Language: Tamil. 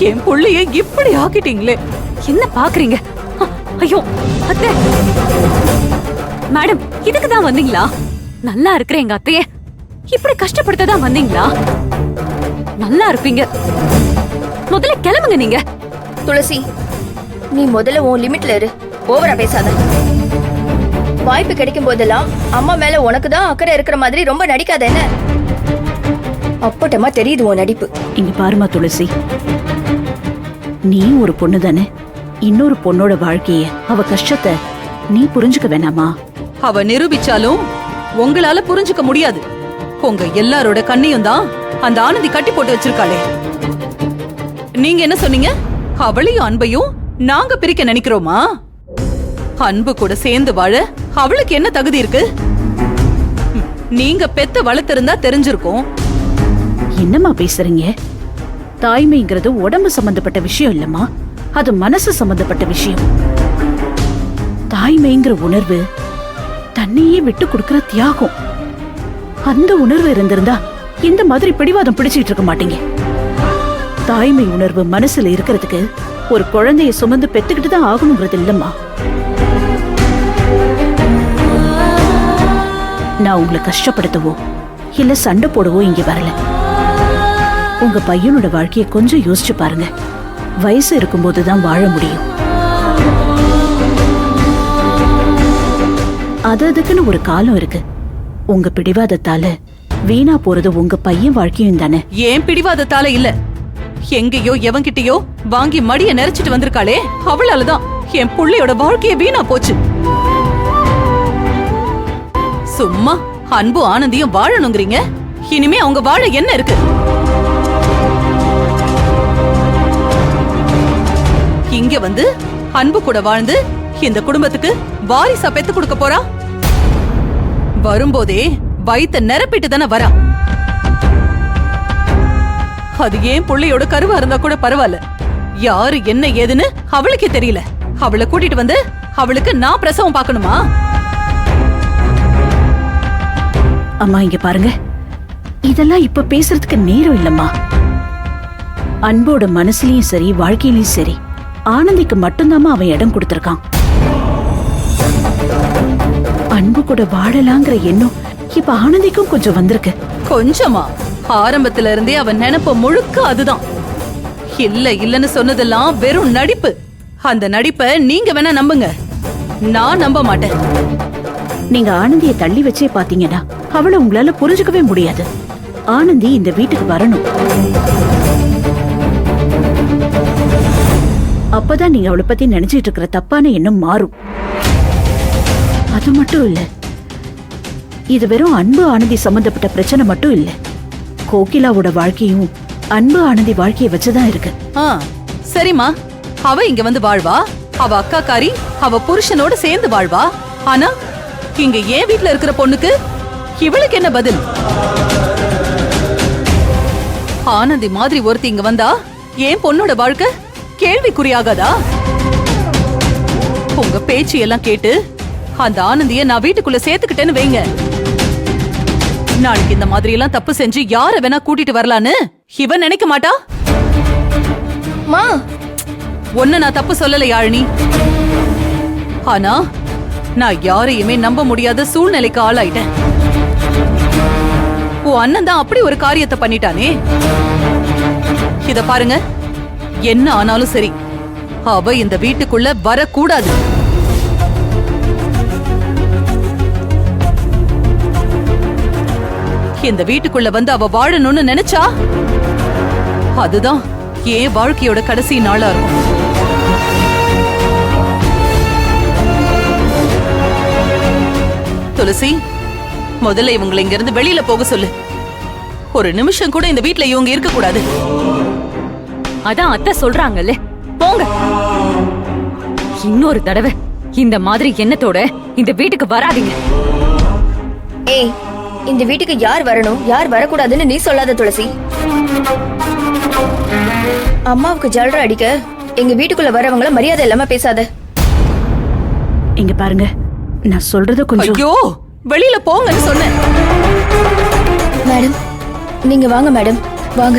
என் புள்ளைய இப்படி ஆக்கிட்டீங்களே. என்ன பாக்குறீங்க? ஐயோ அத்தை, மேடம் இதுக்கு தான் வந்தீங்களா? நல்லா இருக்கிற எங்க அத்தைய இப்படி கஷ்டப்படுத்த தான் வந்தீங்களா? நல்லா இருப்பீங்க. முதல்ல கிளம்புங்க நீங்க. துளசி, நீ முதல்ல உன் லிமிட்ல இரு. ஓவரா பேசாத. வாய்ப்பு கிடைக்கும் போதெல்லாம் அம்மா மேல உனக்கு தான் அக்கறை இருக்கிற மாதிரி ரொம்ப நடிக்காத. என்ன அப்பட்டமா தெரியுது உன் நடிப்பு. இங்க பாருமா துளசி, நீ ஒரு பொண்ணு தானே. இன்னொரு பொண்ணோட வாழ்க்கைய, அவ கஷ்டத்தை நீ புரிஞ்சுக்க வேணாமா? அவ நிரூபிச்சாலும் உங்களால புரிஞ்சுக்க முடியாது. உங்க எல்லாரோட கண்ணையும் தான் அந்த ஆனந்தி கட்டி போட்டு வச்சிருக்காளே. நீங்க என்ன சொன்னீங்க? அவளையும் அன்பையும் நாங்க பிரிக்க நினைக்கிறோமா? அன்பு கூட சேர்ந்து வாழ அவளுக்கு என்ன தகுதி இருக்கு? நீங்க பெத்த வளர்த்திருந்தா தெரிஞ்சிருக்கும். என்னம்மா பேசுறீங்க? தாய்மைங்கிறது உடம்பு சம்பந்தப்பட்ட விஷயம் இல்லம்மா, அது மனசு சம்பந்தப்பட்ட விஷயம். தாய்மைங்கிற உணர்வு தன்னையே விட்டு கொடுக்கிற தியாகம். அந்த உணர்வு இருந்திருந்தா இந்த மாதிரி பிடிவாதம் பிடிச்சிட்டு இருக்க மாட்டீங்க. தாய்மை உணர்வு மனசுல இருக்கிறதுக்கு ஒரு குழந்தைய சுமந்து பெத்துக்கிட்டு தான் ஆகணுங்கிறது இல்லம்மா. நான் உங்களை கஷ்டப்படுத்தவோ இல்ல சண்டை போடவோ இங்க வரல. உங்க பையனோட வாழ்க்கைய கொஞ்சம் யோசிச்சு பாருங்க. வயசு இருக்கும்போதுதான் வாழ முடியும். அதுக்குன்னு ஒரு காலம் இருக்கு. உங்க பிடிவாதத்தால வீணா போறது உங்க பையன் வாழ்க்கையும் தானே. ஏன் பிடிவாதத்தால இல்ல, எங்கேயோ எவன்கிட்டயோ வாங்கி மடிய நெரிச்சிட்டு வந்திருக்காளே, அவளாலதான் என் புள்ளையோட வாழ்க்கைய வீணா போச்சு. சும்மா அன்பு ஆனந்தியும் வாழணுங்கிறீங்க. இனிமே அவங்க வாழ என்ன இருக்கு? இங்க வந்து அன்பு கூட வாழ்ந்து இந்த குடும்பத்துக்கு வாரிசா பெத்து கொடுக்க போறா. வரும்போதே வயித்த நிரப்பிட்டு தானே வரா. அது ஏன் புள்ளையோட கருவா இருந்தா கூட பரவாயில்ல. யாரு என்ன ஏதுன்னு அவளுக்கே தெரியல. அவளை கூட்டிட்டு வந்து அவளுக்கு நான் பிரசவம் பார்க்கணுமா? அம்மா இங்க பாருங்க, இதெல்லாம் இப்ப பேசுறதுக்கு நேரம் இல்லம்மா. அன்போட மனசுலயும் சரி வாழ்க்கையிலயும் சரி ஆனந்திக்கு மட்டும்தாம்மா அவன் இடம் கொடுத்திருக்கான். அன்பு கூட வாழலாங்கிற எண்ணம் இப்ப ஆனந்திக்கும் கொஞ்சம் வந்திருக்கு. கொஞ்சமா? ஆரம்பத்துல இருந்தே அவன் நினைப்ப முழுக்க அதுதான். இல்ல இல்லன்னு சொன்னதெல்லாம் வெறும் நடிப்பு. அந்த நடிப்பை நீங்க வேணா நம்புங்க, நான் நம்ப மாட்டேன். நீங்க ஆனந்தியை தள்ளி வச்சே பாத்தீங்கன்னா அவளை உங்களால புரிஞ்சுக்கவே முடியாது. ஆனந்தி இந்த வீட்டுக்கு வரணும். அப்பதான் நீங்க அவளை பத்தி நினைச்சிட்டு இருக்கிற தப்பான எண்ணம் மாறும். அது மட்டும் இல்ல, இது வெறும் அன்பு ஆனந்தி சம்பந்தப்பட்ட பிரச்சனை மட்டும் இல்ல. கோகிலாவோட வாழ்க்கையும் அன்பு ஆனந்தி வாழ்க்கையை வச்சுதான் இருக்கு. சரிம்மா, அவ இங்க வந்து வாழ்வா, அவ அக்காக்காரி அவ புருஷனோட சேர்ந்து வாழ்வா. ஆனா இங்க ஏன் வீட்டுல இருக்கிற பொண்ணுக்கு இவளுக்கு என்ன பதில்? ஆனந்தி மாதிரி ஒருத்தி இங்க வந்தா ஏன் பொண்ணோட வாழ்க்கை கேள்விக்குறியாகாதா? உங்க பேச்சு எல்லாம் கேட்டு அந்த ஆனந்திய நான் வீட்டுக்குள்ள சேர்த்துக்கிட்டேன்னு வைங்க, நாளைக்கு இந்த மாதிரி எல்லாம் தப்பு செஞ்சு யார வேணா கூட்டிட்டு வரலான்னு இவன் நினைக்க மாட்டா? ஒன்ன நான் தப்பு சொல்லல யாழினி. ஆனா நான் யாரையுமே நம்ப முடியாத சூழ்நிலைக்கு ஆளாயிட்டேன். உன் அண்ணன் தான் அப்படி ஒரு காரியத்தை பண்ணிட்டானே. இத பாருங்க, என்ன ஆனாலும் சரி அவ இந்த வீட்டுக்குள்ள வரக்கூடாது. இந்த வீட்டுக்குள்ள வந்து அவ வாழணும்னு நினைச்சா அதுதான் என் வாழ்க்கையோட கடைசி நாளா இருக்கும். துளசி, முதல்ல இவங்களை இங்க இருந்து வெளியில போக சொல்லு. ஒரு நிமிஷம் கூட இந்த வீட்டுல இவங்க இருக்க கூடாது. அதான் அத்தை சொல்றாங்கல்ல, போங்க. இன்னொரு தடவை இந்த மாதிரி எண்ணத்தோட இந்த வீட்டுக்கு வராதீங்க. ஏய், இந்த வீட்டுக்கு யார் வரணும் யார் வரக்கூடாதுன்னு நீ சொல்லாத துளசி. அம்மாவுக்கு ஜல்ற அடிக்க எங்க வீட்டுக்குள்ள வரவங்கள மரியாதை இல்லாம பேசாத. இங்க பாருங்க, நான் சொல்றத கொஞ்சம். ஐயோ, வெளியில போங்கன்னு சொன்னேன். மேடம், நீங்க வாங்க மேடம், வாங்க.